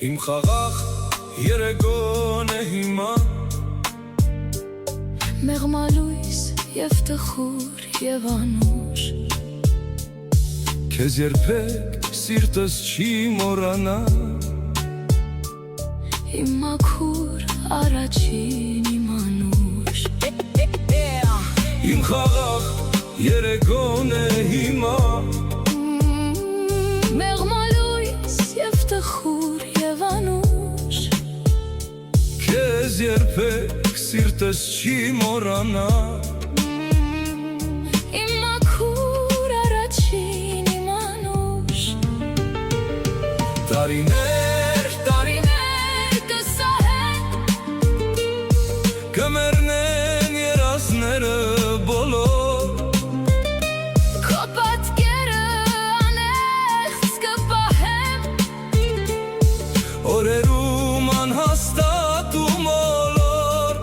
Իմ խաղաղ երեգոն է հիմա Մեղմալույս և տխուր և անուշ Քեզ երբեք սիրտս չի մորանա Իմ մաքուր առաջին իմ անուշ Իմ խաղաղ երեգոն է հիմա Մեղմալույս և տխուր և անուշ Քեզ երբեք սիրտս չի մորանա Իմ մաքուր առաջին իմ անուշ Տարիներ, Տարիներ կսահեն կմեռնեն երազները բոլոր Քո պատկերը անեղծ կպահեմ Օրերում անհաստատ ու մոլոր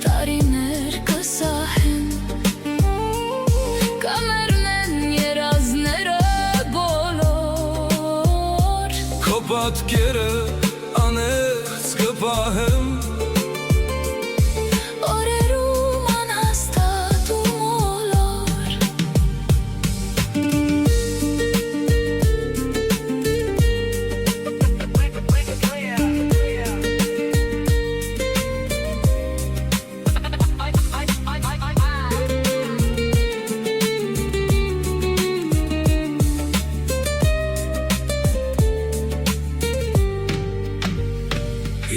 Տարիներ կսահեն Կմեռնեն երազները բոլոր Քո պատկերը անեղծ կպահեմ Օրերում անհաստատ ու մոլոր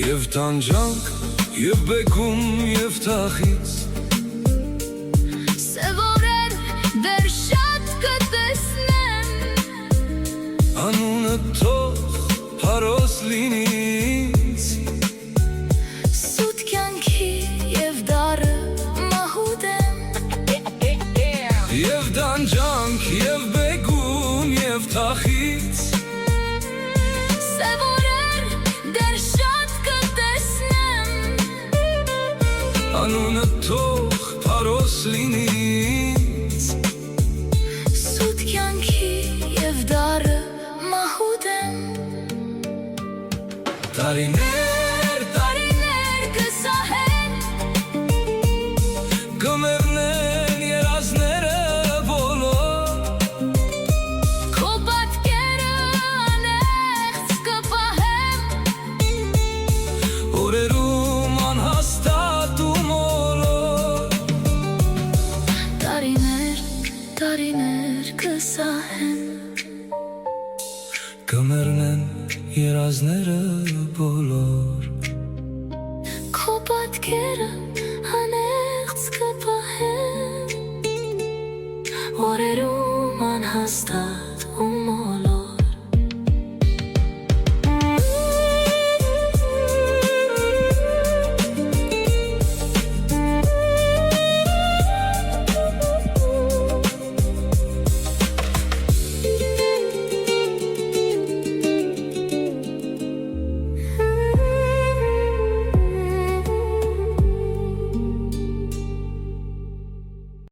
Եվ տանջանք, և բեկում, և թախից Սև օրեր դեռ շատ կտեսնեմ Անունը թող հարոս լինի ինձ Սուտ կյանքի և դառը մահուդեմ Եվ տանջանք, և բեկում, և թախից Սև օրեր դեռ շատ կտեսնեմ Անունը թող հարոս լինի ինձ Սուտ կյանքի և դառը մահուդեմ Տարիներ կսահեն կմեռնեն երազները բոլոր Քո պատկերը անեղծ կպահեմ Օրերում անհաստատ ու մոլոր Տարիներ կսահեն Կմեռնեն երազները բոլոր Քո պատկերը անեղծ կպահեմ Օրերում անհաստատ